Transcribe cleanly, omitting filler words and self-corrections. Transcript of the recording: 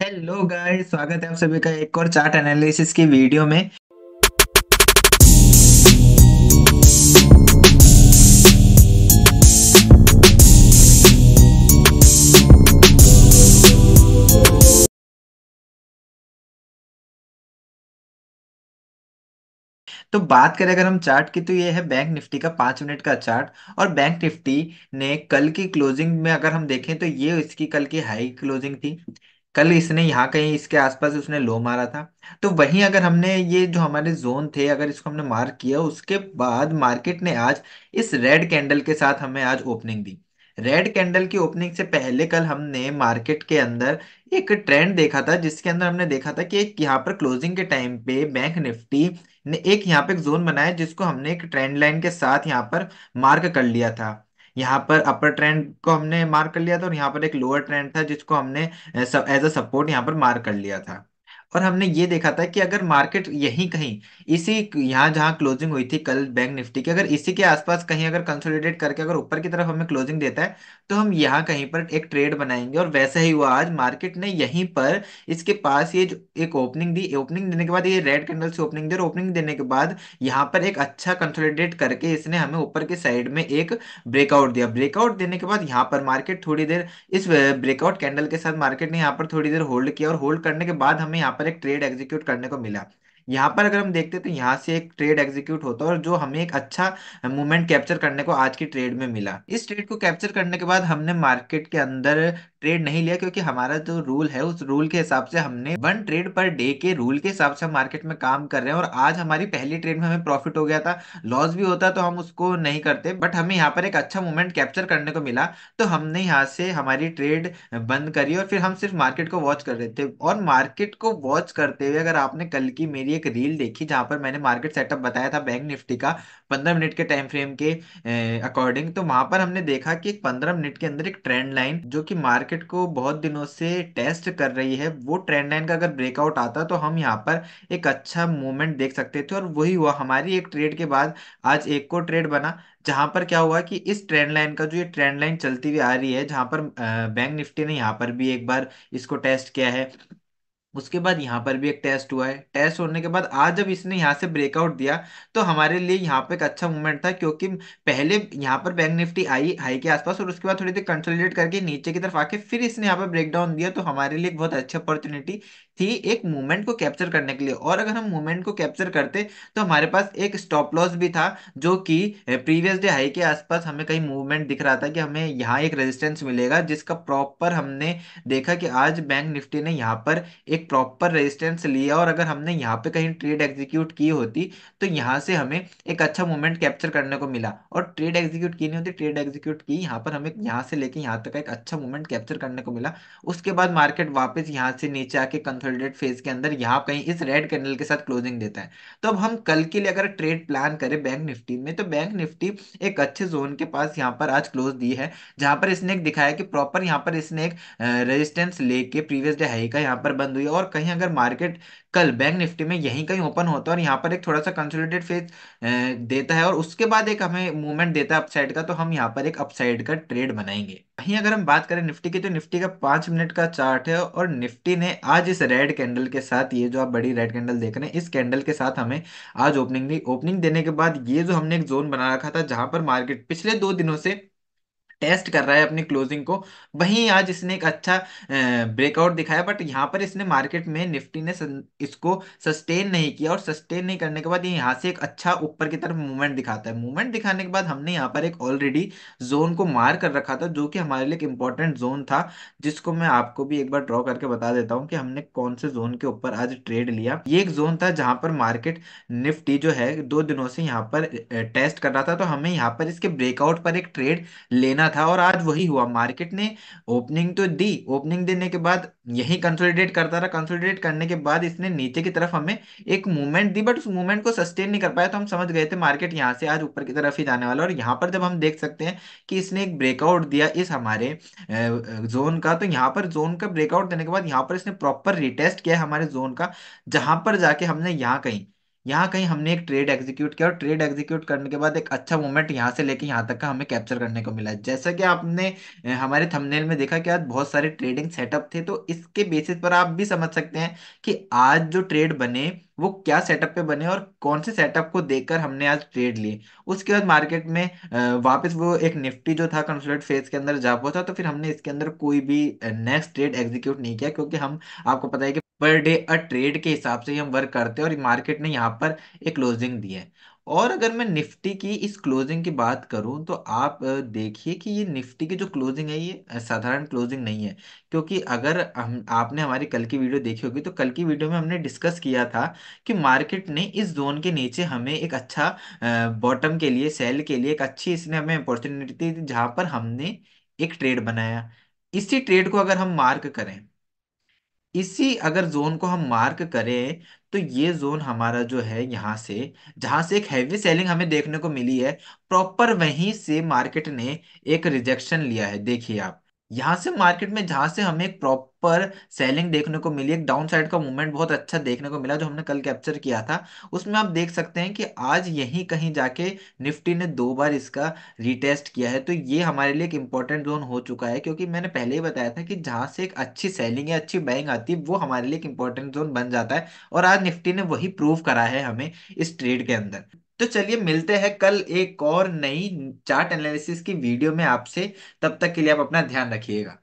Hello guys, स्वागत है आप सभी का एक और चार्ट एनालिसिस की वीडियो में। तो बात करें अगर हम चार्ट की, तो ये है बैंक निफ्टी का 5 मिनट का चार्ट। और बैंक निफ्टी ने कल की क्लोजिंग में अगर हम देखें तो ये इसकी कल की हाई क्लोजिंग थी। कल इसने यहाँ कहीं इसके आसपास उसने लो मारा था। तो वहीं अगर हमने ये जो हमारे जोन थे अगर इसको हमने मार्क किया, उसके बाद मार्केट ने आज इस रेड कैंडल के साथ हमें आज ओपनिंग दी। रेड कैंडल की ओपनिंग से पहले कल हमने मार्केट के अंदर एक ट्रेंड देखा था, जिसके अंदर हमने देखा था कि एक यहाँ पर क्लोजिंग के टाइम पे बैंक निफ्टी ने एक यहाँ पे एक जोन बनाया, जिसको हमने एक ट्रेंड लाइन के साथ यहाँ पर मार्क कर लिया था। यहाँ पर अपर ट्रेंड को हमने मार्क कर लिया था और यहाँ पर एक लोअर ट्रेंड था जिसको हमने एज अ सपोर्ट यहाँ पर मार्क कर लिया था। और हमने ये देखा था कि अगर मार्केट यहीं कहीं इसी यहाँ जहाँ क्लोजिंग हुई थी कल बैंक निफ्टी की, अगर इसी के आसपास कहीं अगर कंसोलिडेट करके अगर ऊपर की तरफ हमें क्लोजिंग देता है, तो हम यहाँ कहीं पर एक ट्रेड बनाएंगे। और वैसा ही हुआ, आज मार्केट ने यहीं पर इसके पास ये जो एक ओपनिंग दी, ओपनिंग देने के बाद ये रेड कैंडल से ओपनिंग दी, और ओपनिंग देने के बाद यहाँ पर एक अच्छा कंसोलिडेट करके इसने हमें ऊपर की साइड में एक ब्रेकआउट दिया। ब्रेकआउट देने के बाद यहाँ पर मार्केट थोड़ी देर इस ब्रेकआउट कैंडल के साथ मार्केट ने यहाँ पर थोड़ी देर होल्ड किया, और होल्ड करने के बाद हमें यहाँ पर एक ट्रेड एग्जीक्यूट करने को मिला। यहाँ पर अगर हम देखते हैं तो यहाँ से एक ट्रेड एग्जीक्यूट होता है, और जो हमें एक अच्छा मूवमेंट कैप्चर करने को आज की ट्रेड में मिला। इस ट्रेड को कैप्चर करने के बाद हमने मार्केट के अंदर ट्रेड नहीं लिया, क्योंकि हमारा जो रूल है उस रूल के हिसाब से हमने वन ट्रेड पर डे के रूल के हिसाब से हम मार्केट में काम कर रहे हैं। और आज हमारी पहली ट्रेड में हमें प्रॉफिट हो गया था। लॉस भी होता तो हम उसको नहीं करते, बट हमें यहाँ पर एक अच्छा मूवमेंट कैप्चर करने को मिला। तो हमने यहाँ से हमारी ट्रेड बंद करी और फिर हम सिर्फ मार्केट को वॉच कर रहे थे। और मार्केट को वॉच करते हुए अगर आपने कल की मेरी एक रील देखी जहां पर मैंने मार्केट सेटअप बताया था बैंक निफ्टी का 15 मिनट के टाइम फ्रेम के अकॉर्डिंग, तो वहां पर हमने देखा कि एक 15 मिनट के अंदर एक ट्रेंड लाइन जो कि मार्केट को बहुत दिनों से टेस्ट कर रही है, वो ट्रेंड लाइन का अगर ब्रेकआउट आता तो हम यहाँ पर एक अच्छा मूवमेंट देख सकते थे। और वही हुआ, हमारी एक ट्रेड के बाद आज एक को ट्रेड बना, जहां पर क्या हुआ कि इस ट्रेंड लाइन का जो ये ट्रेंड लाइन चलती हुई आ रही है, जहां पर बैंक निफ्टी ने यहाँ पर भी एक बार इसको टेस्ट किया है, उसके बाद यहाँ पर भी एक टेस्ट हुआ है। टेस्ट होने के बाद आज जब इसने यहाँ से ब्रेकआउट दिया, तो हमारे लिए यहाँ पे एक अच्छा मूवमेंट था, क्योंकि पहले यहाँ पर बैंक निफ्टी आई हाई के आसपास, और उसके बाद थोड़ी देर कंसोलिडेट करके नीचे की तरफ आके फिर इसने यहाँ पर ब्रेकडाउन दिया। तो हमारे लिए एक बहुत अच्छी अपॉर्चुनिटी थी एक मूवमेंट को कैप्चर करने के लिए। और अगर हम मूवमेंट को कैप्चर करते तो हमारे पास एक स्टॉप लॉस भी था, जो कि प्रीवियस डे हाई के आसपास हमें कहीं मूवमेंट दिख रहा था कि हमें यहाँ एक रेजिस्टेंस मिलेगा, जिसका प्रॉपर हमने देखा कि आज बैंक निफ्टी ने यहाँ पर एक प्रॉपर रेजिस्टेंस लिया। और अगर हमने यहाँ पे कहीं ट्रेड एग्जीक्यूट की होती, तो यहाँ से हमें एक अच्छा मोमेंट कैप्चर करने को मिला। और ट्रेड एग्जीक्यूट की नहीं होती, ट्रेड एग्जीक्यूट की, यहाँ पर हमें यहाँ से लेके यहाँ तक का एक अच्छा मोमेंट कैप्चर करने को मिला। उसके बाद मार्केट वापस यहाँ से नीचे आके कंसोलिडेट फेज के अंदर यहाँ कहीं इस रेड कैंडल के साथ क्लोजिंग देता है। तो अब हम कल के लिए अगर ट्रेड प्लान करें बैंक निफ्टी में, तो बैंक निफ्टी एक अच्छे जोन के पास यहाँ पर आज क्लोज दी है, जहां पर इसने एक दिखाया कि प्रॉपर यहाँ पर इसने एक रेजिस्टेंस लेके प्रीवियस डे हाई का यहाँ पर बंद हुई है। और कहीं अगर मार्केट कल बैंक निफ्टी में यहीं कहीं ओपन होता है और यहाँ पर एक थोड़ा सा कंसोलिडेट फेज देता है, और उसके बाद एक हमें मूवमेंट देता है अपसाइड का, तो हम यहाँ पर एक अपसाइड का ट्रेड बनाएंगे। वहीं अगर हम बात करें निफ्टी की, तो निफ्टी का 5 मिनट का चार्ट है, और निफ्टी ने आज इस रेड कैंडल के साथ, ये जो आप बड़ी रेड कैंडल देख रहे हैं, इस कैंडल के साथ हमें आज ओपनिंग दी। ओपनिंग देने के बाद ये जो हमने एक जोन बना रखा था जहां पर मार्केट पिछले 2 दिनों से टेस्ट कर रहा है अपनी क्लोजिंग को, वहीं आज इसने एक अच्छा ब्रेकआउट दिखाया। बट यहाँ पर इसने मार्केट में निफ्टी ने इसको सस्टेन नहीं किया, और सस्टेन नहीं करने के बाद ये यहाँ से एक अच्छा ऊपर की तरफ मूवमेंट दिखाता है। मूवमेंट दिखाने के बाद हमने यहाँ पर एक ऑलरेडी जोन को मार कर रखा था, जो कि हमारे लिए एक इंपॉर्टेंट जोन था, जिसको मैं आपको भी एक बार ड्रॉ करके बता देता हूँ कि हमने कौन से जोन के ऊपर आज ट्रेड लिया। ये एक जोन था जहां पर मार्केट निफ्टी जो है 2 दिनों से यहाँ पर टेस्ट कर रहा था, तो हमें यहाँ पर इसके ब्रेकआउट पर एक ट्रेड लेना था। और आज वही हुआ, मार्केट ने ओपनिंग तो दी, ओपनिंग देने के बाद यही कंसोलिडेट करता रहा, कंसोलिडेट करने के बाद इसने नीचे की तरफ हमें एक मूवमेंट दी, बट उस मूवमेंट को सस्टेन नहीं कर पाया। तो हम समझ गए थे मार्केट यहाँ से आज ऊपर की तरफ ही जाने वाला। और यहाँ पर जब हम देख सकते हैं कि इसने एक ब्रेकआउट दिया इस हमारे जोन का, तो यहाँ पर जोन का ब्रेकआउट देने के बाद यहाँ पर इसने प्रॉपर रिटेस्ट किया हमारे जोन का, जहां पर जाके हमने यहाँ कहीं यहाँ कहीं हमने एक ट्रेड एग्जीक्यूट किया, और ट्रेड एग्जीक्यूट करने के बाद एक अच्छा मूवमेंट यहाँ से लेके यहाँ तक का हमें कैप्चर करने को मिला। जैसा कि आपने हमारे थंबनेल में देखा कि आज बहुत सारे ट्रेडिंग सेटअप थे, तो इसके बेसिस पर आप भी समझ सकते हैं कि आज जो ट्रेड बने वो क्या सेटअप पे बने और कौन से सेटअप को देखकर हमने आज ट्रेड लिए। उसके बाद मार्केट में वापस वो एक निफ्टी जो था कंसोलिडेट फेज के अंदर जा पहुंचा, तो फिर हमने इसके अंदर कोई भी नेक्स्ट ट्रेड एग्जीक्यूट नहीं किया, क्योंकि हम, आपको पता है कि पर डे अ ट्रेड के हिसाब से ही हम वर्क करते हैं, और मार्केट ने यहाँ पर एक क्लोजिंग दी है। और अगर मैं निफ्टी की इस क्लोजिंग की बात करूं तो आप देखिए कि ये निफ्टी की जो क्लोजिंग है ये साधारण क्लोजिंग नहीं है। क्योंकि अगर हम, आपने हमारी कल की वीडियो देखी होगी, तो कल की वीडियो में हमने डिस्कस किया था कि मार्केट ने इस जोन के नीचे हमें एक अच्छा बॉटम के लिए, सेल के लिए एक अच्छी इसने हमें अपॉर्चुनिटी दी, जहां पर हमने एक ट्रेड बनाया। इसी ट्रेड को अगर हम मार्क करें, इसी अगर जोन को हम मार्क करें, तो ये जोन हमारा जो है यहाँ से, जहां से एक हैवी सेलिंग हमें देखने को मिली है, प्रॉपर वहीं से मार्केट ने एक रिजेक्शन लिया है। देखिए आप, यहाँ से मार्केट में जहां से हमें एक प्रॉपर सेलिंग देखने को मिली, एक डाउन साइड का मूवमेंट बहुत अच्छा देखने को मिला जो हमने कल कैप्चर किया था, उसमें आप देख सकते हैं कि आज यहीं कहीं जाके निफ्टी ने 2 बार इसका रीटेस्ट किया है। तो ये हमारे लिए एक इंपॉर्टेंट जोन हो चुका है, क्योंकि मैंने पहले ही बताया था कि जहां से एक अच्छी सेलिंग या अच्छी बाइंग आती है, वो हमारे लिए एक इंपॉर्टेंट जोन बन जाता है। और आज निफ्टी ने वही प्रूव करा है हमें इस ट्रेड के अंदर। तो चलिए मिलते हैं कल एक और नई चार्ट एनालिसिस की वीडियो में आपसे। तब तक के लिए आप अपना ध्यान रखिएगा।